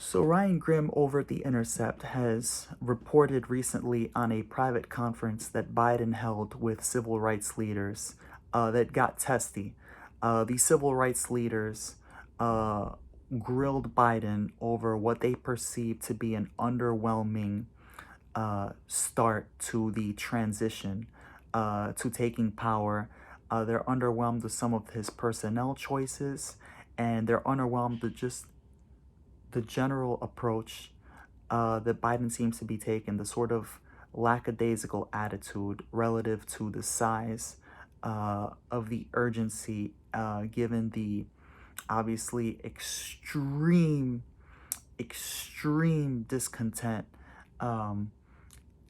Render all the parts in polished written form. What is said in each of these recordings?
So Ryan Grimm over at The Intercept has reported recently on a private conference that Biden held with civil rights leaders that got testy. These civil rights leaders uh, grilled Biden over what they perceived to be an underwhelming start to the transition to taking power. They're underwhelmed with some of his personnel choices, and they're underwhelmed with just the general approach that Biden seems to be taking, the sort of lackadaisical attitude relative to the size of the urgency, given the obviously extreme discontent um,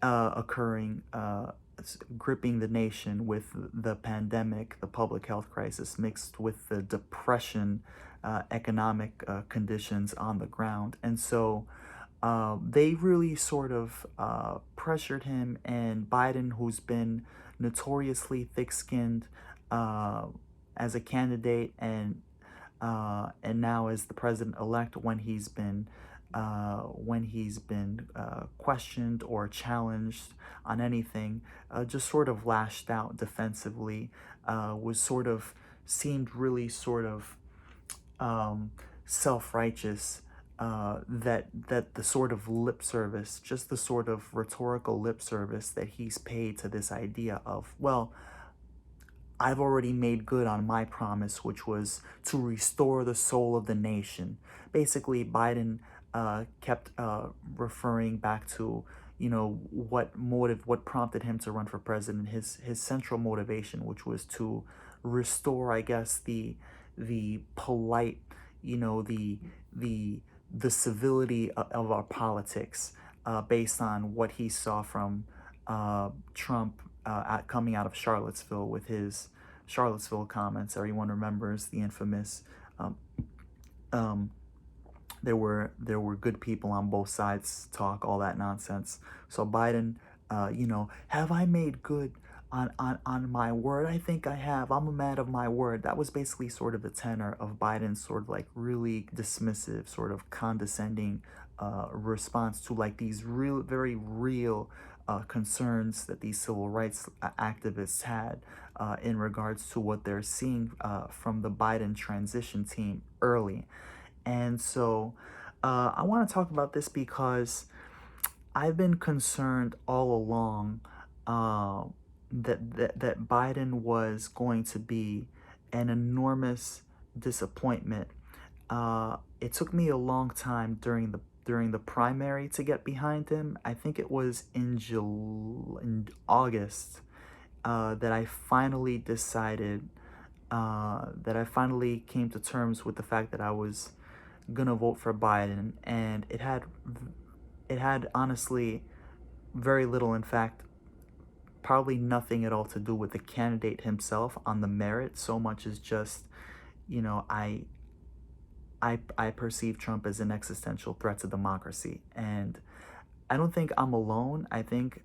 occurring, gripping the nation with the pandemic, the public health crisis, mixed with the depression, economic conditions on the ground. And so they really sort of pressured him, and Biden, who's been notoriously thick-skinned uh, as a candidate and now as the president-elect, when he's been questioned or challenged on anything, just sort of lashed out defensively, was sort of seemed really sort of um, self-righteous, that the sort of lip service, just the sort of rhetorical lip service that he's paid to this idea of, well, I've already made good on my promise, which was to restore the soul of the nation. Basically, Biden kept referring back to, what prompted him to run for president, his central motivation, which was to restore, I guess, the polite, you know, the civility of our politics, based on what he saw from Trump coming out of Charlottesville with his Charlottesville comments. Everyone remembers the infamous. Um, um, there were good people on both sides talk, all that nonsense. So Biden, have I made good on my word? I think I have. I'm a man of my word. That was basically sort of the tenor of Biden's sort of like really dismissive, sort of condescending response to like these real, very real concerns that these civil rights activists had in regards to what they're seeing from the Biden transition team early. And so I want to talk about this because I've been concerned all along uh, that Biden was going to be an enormous disappointment. It took me a long time during the primary to get behind him. I think it was in August that I finally decided, that I finally came to terms with the fact that I was gonna vote for Biden, and it had honestly very little, in fact, probably nothing at all to do with the candidate himself on the merit, so much as just, you know, I perceive Trump as an existential threat to democracy, and I don't think I'm alone. I think,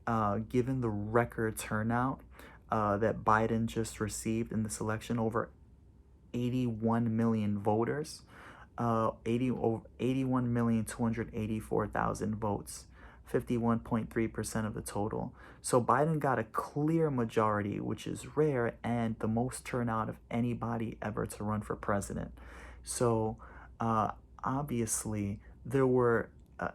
given the record turnout that Biden just received in this election, over 81 million voters, 81,284,000 votes, 51.3% of the total. So Biden got a clear majority, which is rare, and the most turnout of anybody ever to run for president. So uh, obviously, there were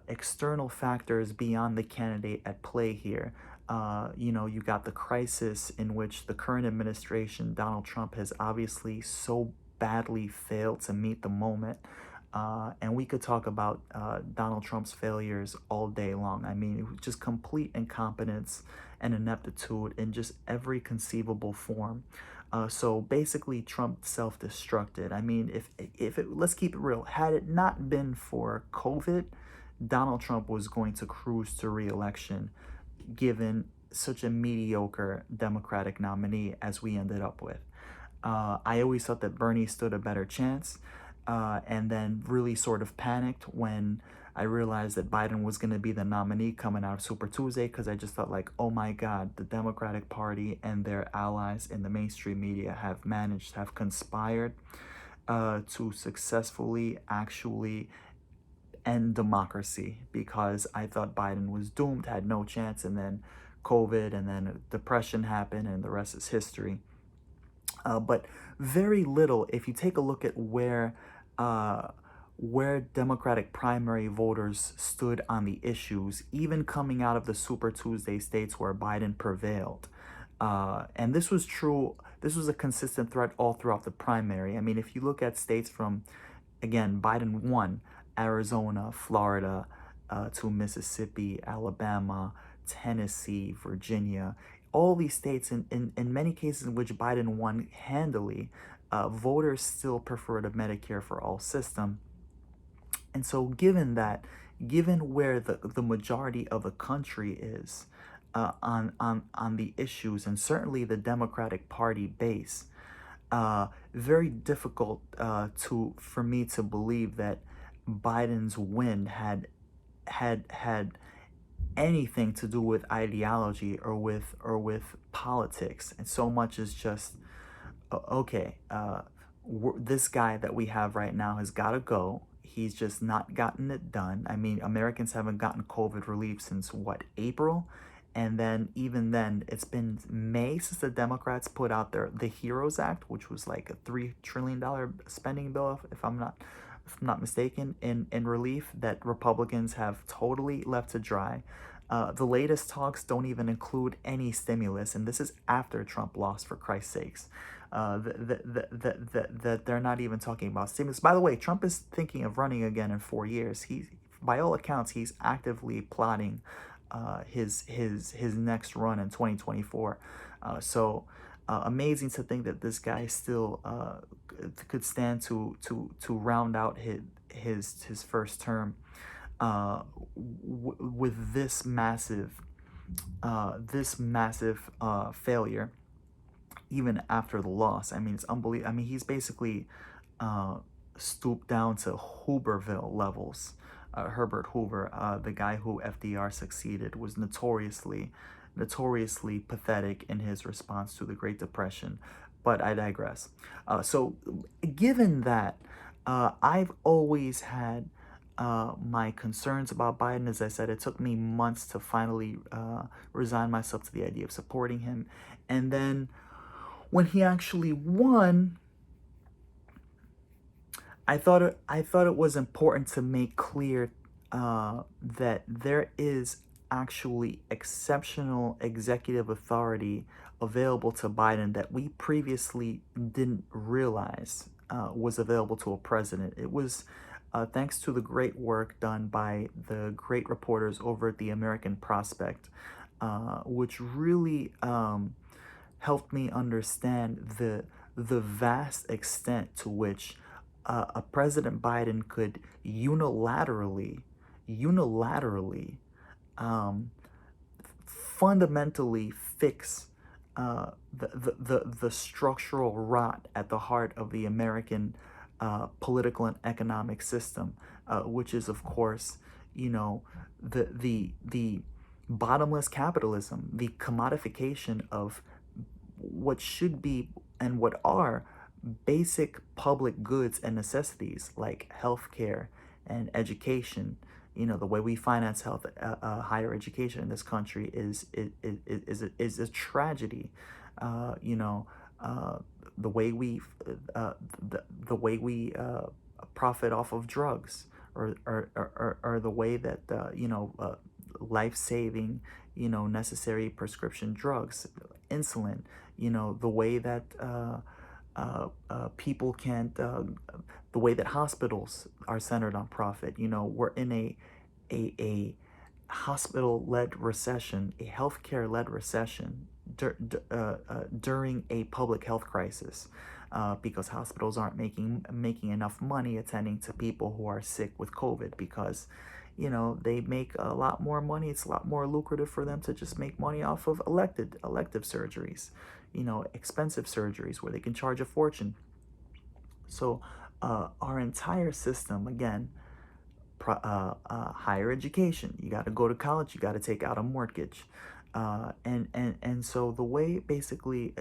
external factors beyond the candidate at play here. You got the crisis in which the current administration, Donald Trump, has obviously so badly failed to meet the moment. And we could talk about Donald Trump's failures all day long. I mean, it was just complete incompetence and ineptitude in just every conceivable form. So basically, Trump self-destructed. I mean, let's keep it real. Had it not been for COVID, Donald Trump was going to cruise to re-election, given such a mediocre Democratic nominee as we ended up with. I always thought that Bernie stood a better chance, and then really sort of panicked when I realized that Biden was going to be the nominee coming out of Super Tuesday, because I just thought like, oh my God, the Democratic Party and their allies in the mainstream media have conspired to successfully actually end democracy, because I thought Biden was doomed, had no chance, and then COVID, and then depression happened, and the rest is history. But very little, if you take a look at uh, where Democratic primary voters stood on the issues, even coming out of the Super Tuesday states where Biden prevailed. And this was true, this was a consistent threat all throughout the primary. I mean, if you look at states from, again, Biden won Arizona, Florida, to Mississippi, Alabama, Tennessee, Virginia, all these states, in many cases in which Biden won handily, voters still preferred a Medicare for all system. And so, given that, given where the majority of the country is on the issues, and certainly the Democratic Party base, very difficult for me to believe that Biden's win had anything to do with ideology or with politics, and so much as just okay, this guy that we have right now has got to go. He's just not gotten it done. I mean, Americans haven't gotten COVID relief since what, April? And then even then, it's been May since the Democrats put out the Heroes Act, which was like a $3 trillion spending bill, if I'm not mistaken, in relief that Republicans have totally left to dry. The latest talks don't even include any stimulus, and this is after Trump lost, for Christ's sakes. That they're not even talking about stimulus. By the way, Trump is thinking of running again in 4 years. By all accounts, he's actively plotting his next run in 2024. So amazing to think that this guy still could stand to round out his first term with this massive failure, even after the loss. I mean, it's unbelievable. I mean, he's basically stooped down to Hooverville levels. Herbert Hoover, the guy who FDR succeeded, was notoriously pathetic in his response to the Great Depression. But I digress. So, given that, I've always had my concerns about Biden. As I said, it took me months to finally resign myself to the idea of supporting him. And then when he actually won, I thought it was important to make clear that there is actually exceptional executive authority available to Biden that we previously didn't realize was available to a president. It was thanks to the great work done by the great reporters over at the American Prospect, which really helped me understand the vast extent to which a President Biden could unilaterally, um, fundamentally fix the structural rot at the heart of the American political and economic system, which is, of course, the bottomless capitalism, the commodification of what should be and what are basic public goods and necessities like healthcare and education. The way we finance higher education in this country is a tragedy. Uh, you know, uh, the way we profit off of drugs, or the way that life-saving, necessary prescription drugs, insulin, the way that people can't, the way that hospitals are centered on profit. We're in a hospital-led recession, a healthcare-led recession during a public health crisis, because hospitals aren't making enough money attending to people who are sick with COVID, because they make a lot more money. It's a lot more lucrative for them to just make money off of elective surgeries, expensive surgeries where they can charge a fortune. So our entire system, again, higher education, you got to go to college, you got to take out a mortgage, and so the way, basically,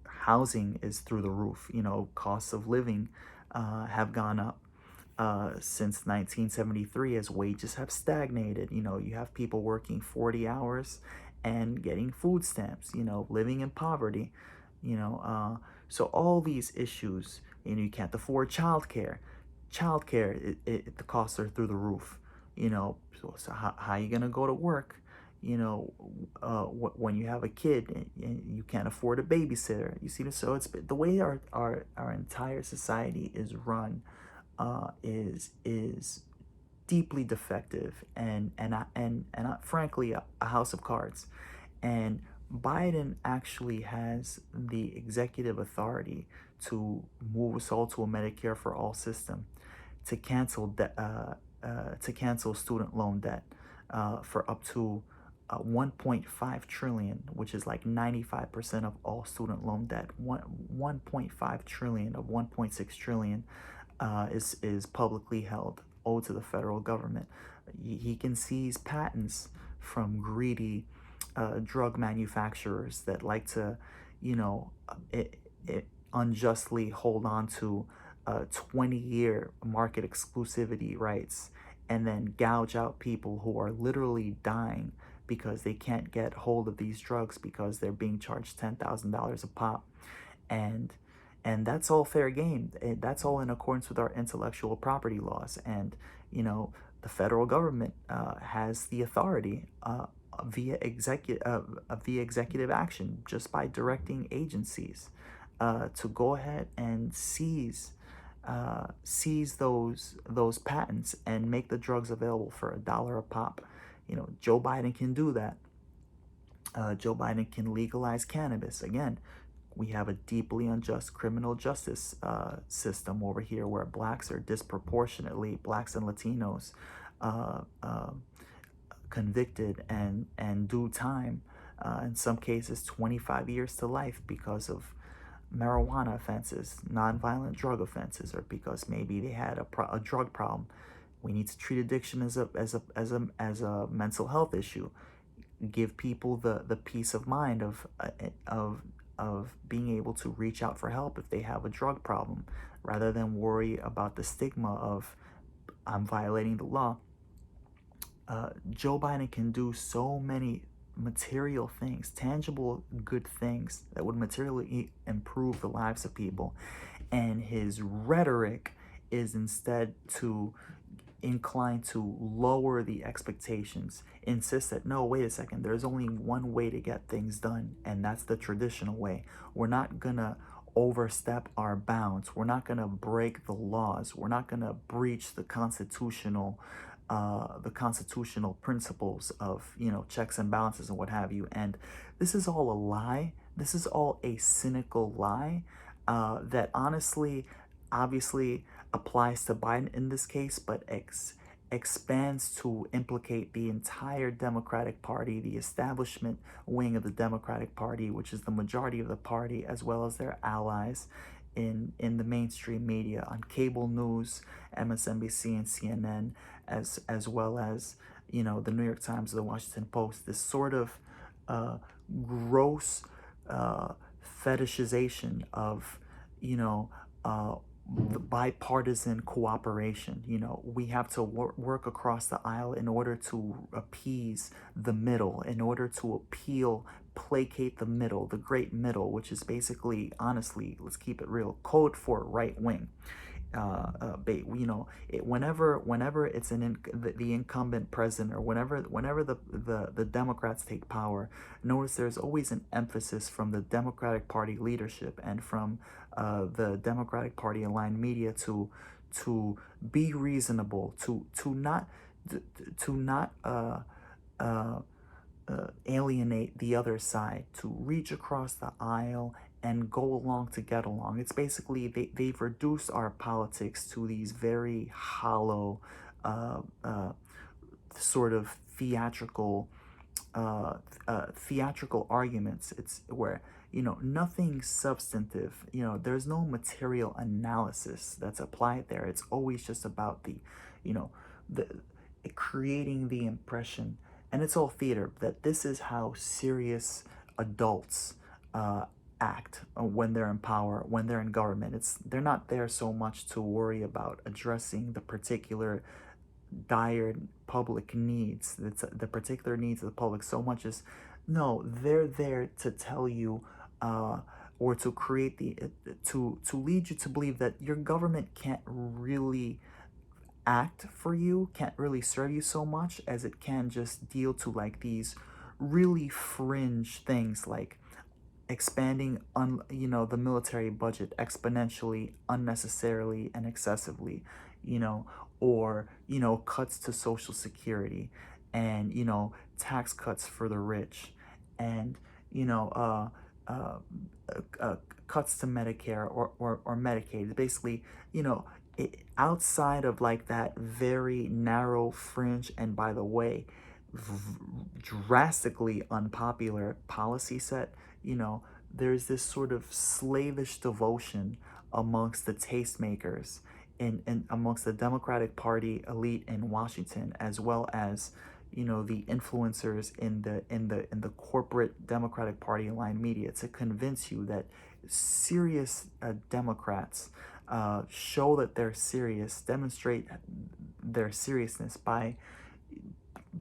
housing is through the roof. Costs of living have gone up. since 1973 as wages have stagnated. You have people working 40 hours and getting food stamps, living in poverty, you know. So all these issues, you can't afford childcare. The costs are through the roof, So how you going to go to work? You know, when you have a kid and you can't afford a babysitter, you see. So it's the way our entire society is run is deeply defective and frankly a house of cards. And Biden actually has the executive authority to move us all to a Medicare for all system, to cancel student loan debt for up to 1.5 trillion, which is like 95% of all student loan debt. 1.5 trillion of 1.6 trillion is publicly held, owed to the federal government. He can seize patents from greedy drug manufacturers that like to, you know, unjustly hold on to 20-year market exclusivity rights and then gouge out people who are literally dying because they can't get hold of these drugs because they're being charged $10,000 a pop. And that's all fair game. That's all in accordance with our intellectual property laws. And the federal government has the authority via executive action, just by directing agencies to go ahead and seize those patents and make the drugs available for $1 a pop. Joe Biden can do that. Joe Biden can legalize cannabis. Again, we have a deeply unjust criminal justice system over here where blacks and Latinos convicted and do time, in some cases 25 years to life because of marijuana offenses, nonviolent drug offenses, or because maybe they had a drug problem. We need to treat addiction as a mental health issue. Give people the peace of mind of being able to reach out for help if they have a drug problem, rather than worry about the stigma of I'm violating the law. Joe Biden can do so many material things, tangible good things that would materially improve the lives of people, and his rhetoric is instead to inclined to lower the expectations, insist that no, wait a second, there's only one way to get things done, and that's the traditional way. We're not gonna overstep our bounds. We're not gonna break the laws. We're not gonna breach the constitutional principles of checks and balances and what have you. And this is all a lie. This is all a cynical lie that honestly, obviously applies to Biden in this case, but expands to implicate the entire Democratic Party, the establishment wing of the Democratic Party, which is the majority of the party, as well as their allies in the mainstream media, on cable news, MSNBC and CNN, as well as the New York Times, the Washington Post. This sort of gross fetishization of the bipartisan cooperation. We have to work across the aisle in order to appease the middle, in order to placate the middle, the great middle, which is basically, honestly, let's keep it real, code for right wing. Whenever it's the incumbent president, or whenever the Democrats take power, notice there's always an emphasis from the Democratic Party leadership and from the Democratic Party aligned media to be reasonable, to not alienate the other side, to reach across the aisle and go along to get along. It's basically they've reduced our politics to these very hollow sort of theatrical arguments. It's where nothing substantive, there's no material analysis that's applied there. It's always just about the creating the impression, and it's all theater, that this is how serious adults act when they're in power, when they're in government. They're not there so much to worry about addressing the particular dire public needs, the particular needs of the public, so much as no, they're there to tell you, or to create to lead you to believe that your government can't really act for you, can't really serve you so much as it can just deal to like these really fringe things like expanding the military budget exponentially, unnecessarily, and excessively, you know or cuts to social security, and tax cuts for the rich, and you know uh, cuts to Medicare or Medicaid. Basically, outside of like that very narrow fringe, and by the way, drastically unpopular policy set, there's this sort of slavish devotion amongst the tastemakers and amongst the Democratic Party elite in Washington, as well as the influencers in the corporate Democratic Party aligned media, to convince you that serious Democrats show that they're serious, demonstrate their seriousness by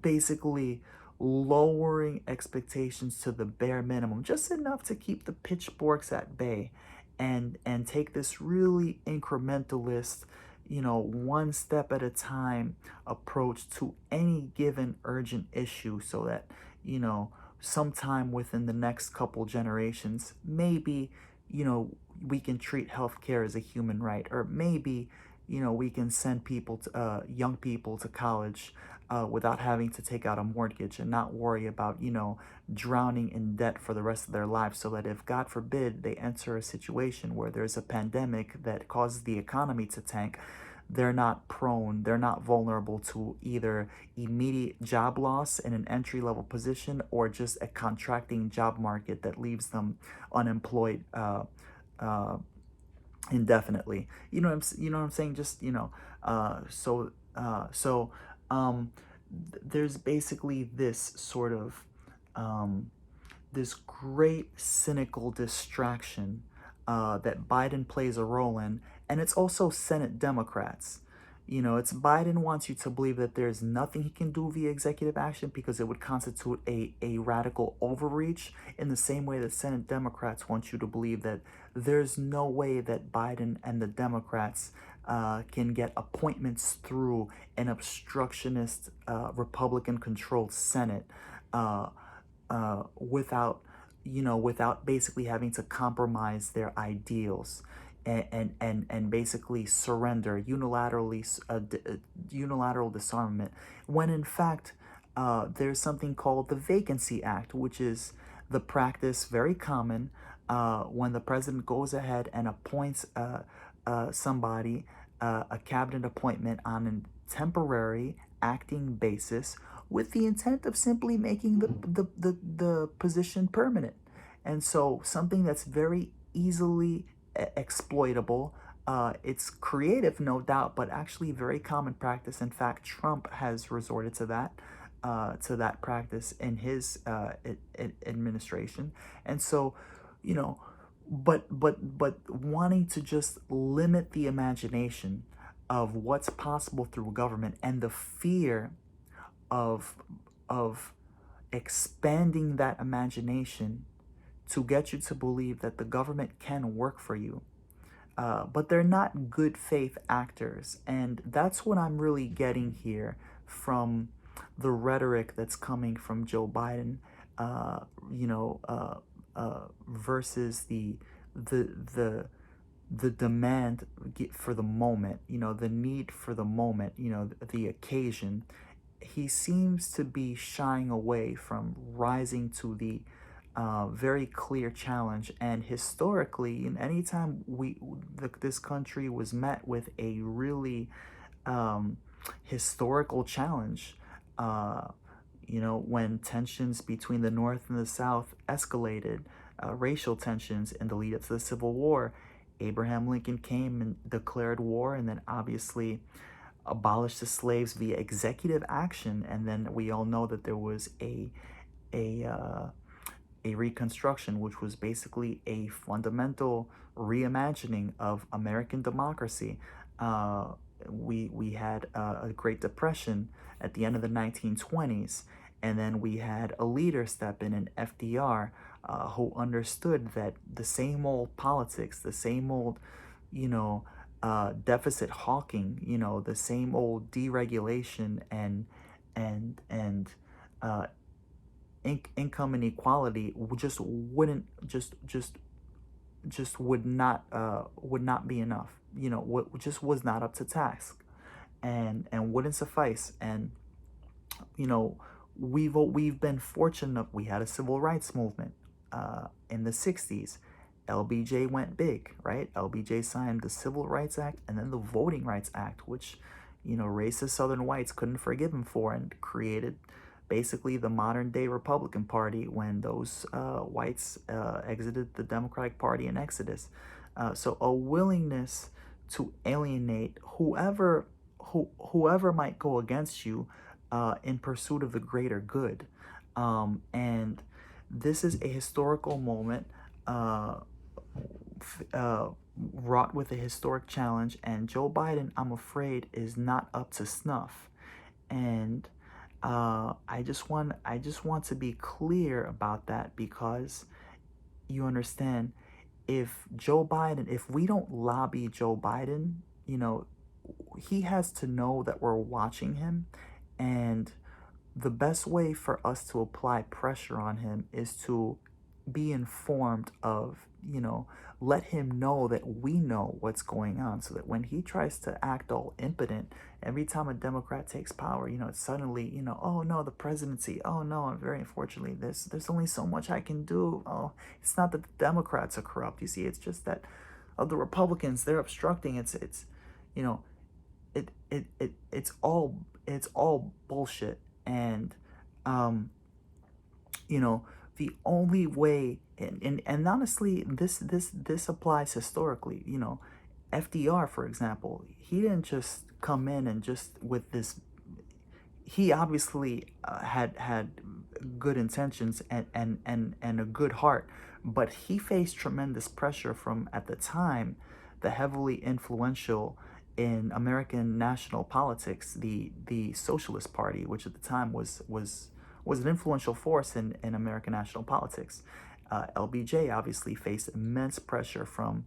basically lowering expectations to the bare minimum, just enough to keep the pitchforks at bay, and take this really incrementalist, one step at a time approach to any given urgent issue, so that sometime within the next couple generations, maybe we can treat healthcare as a human right, or maybe we can send people to young people to college without having to take out a mortgage, and not worry about drowning in debt for the rest of their lives, so that if God forbid they enter a situation where there's a pandemic that causes the economy to tank, they're not vulnerable to either immediate job loss in an entry level position, or just a contracting job market that leaves them unemployed uh, indefinitely. You know what I'm saying? Just so there's basically this sort of this great cynical distraction that Biden plays a role in, and it's also Senate Democrats. It's Biden wants you to believe that there's nothing he can do via executive action because it would constitute a radical overreach, in the same way that Senate Democrats want you to believe that there's no way that Biden and the Democrats can get appointments through an obstructionist Republican-controlled Senate without basically having to compromise their ideals, and basically surrender unilaterally, unilateral disarmament, when in fact there's something called the Vacancy Act, which is the practice very common when the president goes ahead and appoints somebody, a cabinet appointment on a temporary acting basis, with the intent of simply making the position permanent. And so something that's very easily exploitable. It's creative, no doubt, but actually very common practice. In fact, Trump has resorted to that practice in his administration. And so, you know, but wanting to just limit the imagination of what's possible through government, and the fear of of expanding that imagination to get you to believe that the government can work for you, but they're not good faith actors. And that's what I'm really getting here from the rhetoric that's coming from Joe Biden, uh, you know, uh, versus the the the demand for the moment, the need for the moment, the occasion. He seems to be shying away from rising to the very clear challenge. And historically, in any time this country was met with a really um, historical challenge, uh, when tensions between the North and the South escalated, racial tensions in the lead up to the Civil War, Abraham Lincoln came and declared war, and then obviously abolished the slaves via executive action. And then we all know that there was a a reconstruction, which was basically a fundamental reimagining of American democracy. Uh, we had a Great Depression at the end of the 1920s, and then we had a leader step in FDR, who understood that the same old politics, the same old, you know, deficit hawking, the same old deregulation and uh, income inequality just wouldn't just would not be enough. What just was not up to task, and wouldn't suffice. And you know we've been fortunate. We had a civil rights movement in the 60s. LBJ went big, right? LBJ signed the Civil Rights Act and then the Voting Rights Act, which racist Southern whites couldn't forgive him for, and created basically the modern day Republican Party when those whites exited the Democratic Party in Exodus. So a willingness to alienate whoever might go against you in pursuit of the greater good. And this is a historical moment, wrought with a historic challenge, and Joe Biden, I'm afraid, is not up to snuff. And I just want to be clear about that, because you understand, if we don't lobby Joe Biden, he has to know that we're watching him. And the best way for us to apply pressure on him is to be informed of, let him know that we know what's going on, so that when he tries to act all impotent, every time a Democrat takes power, it's suddenly, oh no, the presidency, oh no, very unfortunately, there's only so much I can do. Oh, it's not that the Democrats are corrupt. You see, it's just that of the Republicans, they're obstructing. It's you know, it's all bullshit. And um you know the only way, and honestly, this applies historically. FDR, for example, he didn't just come in and just with this. He obviously had good intentions and a good heart, but he faced tremendous pressure from, at the time, the heavily influential in American national politics, the Socialist Party, which at the time was an influential force in American national politics. LBJ obviously faced immense pressure from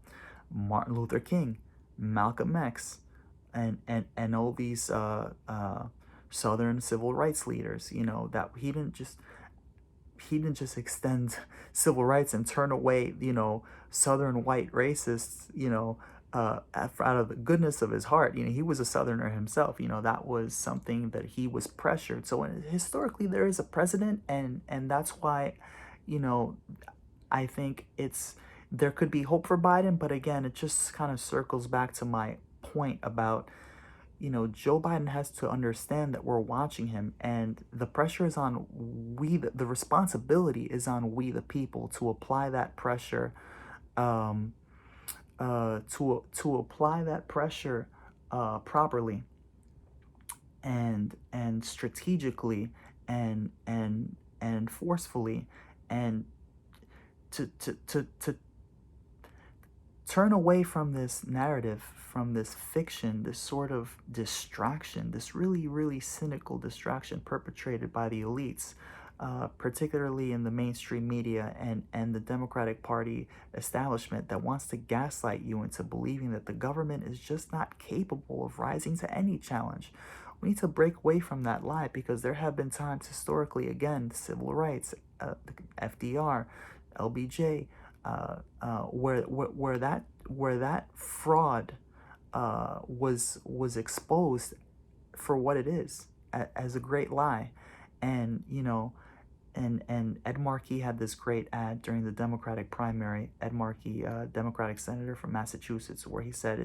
Martin Luther King, Malcolm X, and all these Southern civil rights leaders. That he didn't just extend civil rights and turn away, Southern white racists, out of the goodness of his heart. He was a Southerner himself. That was something that he was pressured. So historically, there is a precedent, and that's why, you know, I think there could be hope for Biden. But again, it just kind of circles back to my point about, Joe Biden has to understand that we're watching him, and the pressure is on the responsibility is on we, the people, to apply that pressure, um, to apply that pressure properly and strategically and forcefully, and to turn away from this narrative, from this fiction, this sort of distraction, this really, really cynical distraction perpetrated by the elites, particularly in the mainstream media and the Democratic Party establishment, that wants to gaslight you into believing that the government is just not capable of rising to any challenge. We need to break away from that lie, because there have been times historically, again, civil rights, FDR, LBJ, where that fraud was exposed for what it is, as a great lie. And and Ed Markey had this great ad during the Democratic primary. Ed Markey, Democratic senator from Massachusetts, where he said,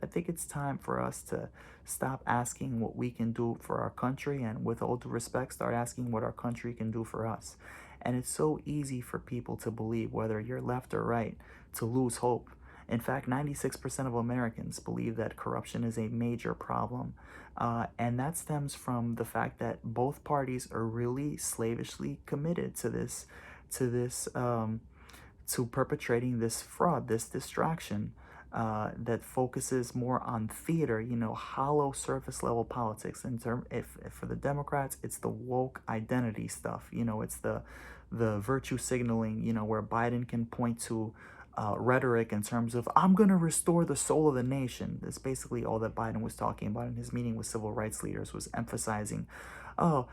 I think it's time for us to stop asking what we can do for our country, and with all due respect, start asking what our country can do for us. And it's so easy for people to believe, whether you're left or right, to lose hope. In fact, 96% of Americans believe that corruption is a major problem. And that stems from the fact that both parties are really slavishly committed to to this to perpetrating this fraud, this distraction that focuses more on theater, hollow surface level politics. If for the Democrats, it's the woke identity stuff. It's the virtue signaling. Where Biden can point to rhetoric in terms of "I'm going to restore the soul of the nation." That's basically all that Biden was talking about in his meeting with civil rights leaders, was emphasizing, "Oh,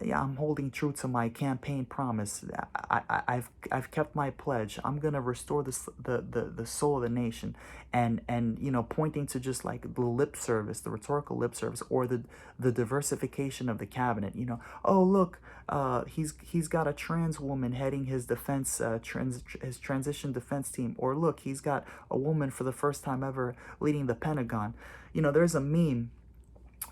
yeah, I'm holding true to my campaign promise. I've kept my pledge. I'm gonna restore the soul of the nation," and pointing to just like the lip service, the rhetorical lip service, or the diversification of the cabinet. Oh look, he's got a trans woman heading his defense his transition defense team, or look, he's got a woman for the first time ever leading the Pentagon. There's a meme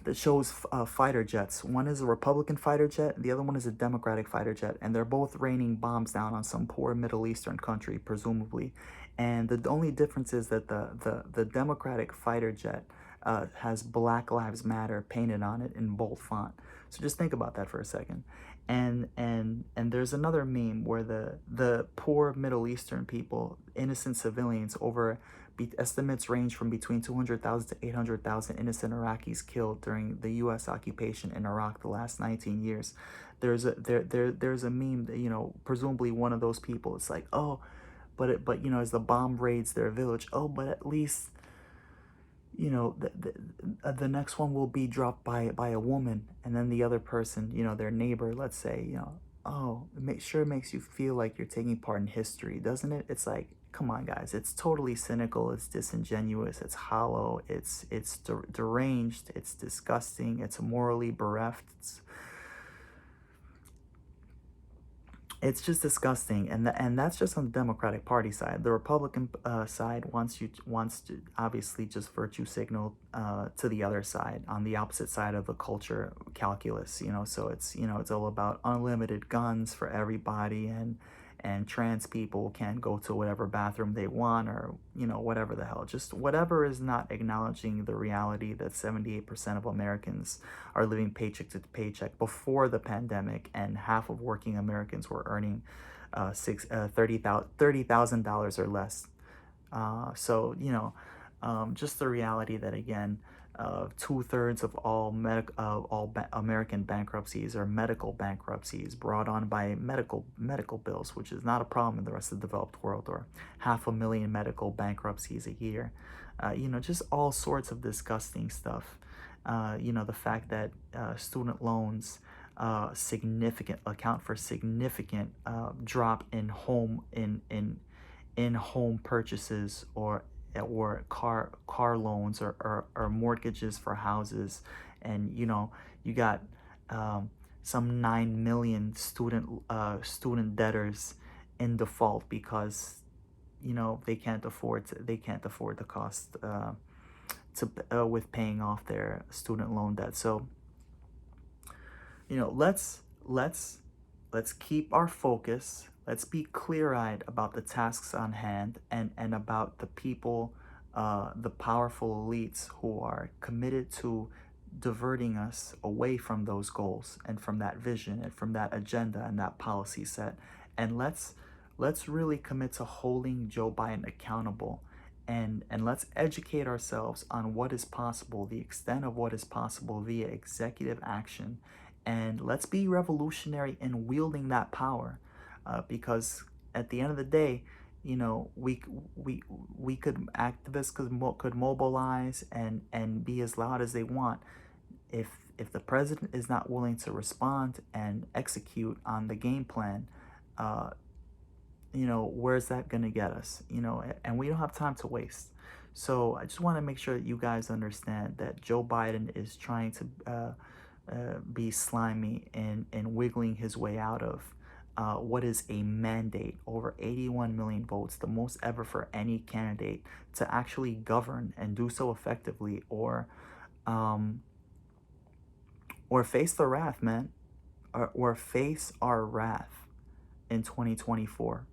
that shows fighter jets. One is a Republican fighter jet, and the other one is a Democratic fighter jet, and they're both raining bombs down on some poor Middle Eastern country, presumably. And the only difference is that the Democratic fighter jet has Black Lives Matter painted on it in bold font. So just think about that for a second. And there's another meme where the poor Middle Eastern people, innocent civilians, estimates range from between 200,000 to 800,000 innocent Iraqis killed during the U.S. occupation in Iraq the last 19 years. There's a meme that, presumably one of those people. It's like, oh, but as the bomb raids their village, oh, but at least the next one will be dropped by a woman, and then the other person, their neighbor, let's say, oh, it makes you feel like you're taking part in history, doesn't it? It's like, come on, guys, it's totally cynical, it's disingenuous, it's hollow, it's deranged, it's disgusting, it's morally bereft, it's just disgusting. And that's just on the Democratic Party side. The Republican side wants to obviously just virtue signal to the other side, on the opposite side of the culture calculus. So it's all about unlimited guns for everybody, and trans people can go to whatever bathroom they want, or whatever the hell, just whatever is not acknowledging the reality that 78% of Americans are living paycheck to paycheck before the pandemic, and half of working Americans were earning $30,000 or less. So just the reality that, again, 2/3 of American bankruptcies are medical bankruptcies brought on by medical bills, which is not a problem in the rest of the developed world, or 500,000 medical bankruptcies a year. Just all sorts of disgusting stuff. The fact that student loans significant account for significant drop in home purchases, or car loans, or mortgages for houses. And you got some 9 million student debtors in default because they can't afford the cost with paying off their student loan debt. So let's keep our focus. Let's be clear-eyed about the tasks on hand, and about the people, the powerful elites who are committed to diverting us away from those goals, and from that vision, and from that agenda, and that policy set. And let's really commit to holding Joe Biden accountable, and let's educate ourselves on what is possible, the extent of what is possible via executive action. And let's be revolutionary in wielding that power, because at the end of the day, activists could mobilize and be as loud as they want. If the president is not willing to respond and execute on the game plan, where's that going to get us? And we don't have time to waste. So I just want to make sure that you guys understand that Joe Biden is trying to be slimy and wiggling his way out of what is a mandate, over 81 million votes, the most ever for any candidate, to actually govern and do so effectively, or face the wrath, man, or face our wrath in 2024.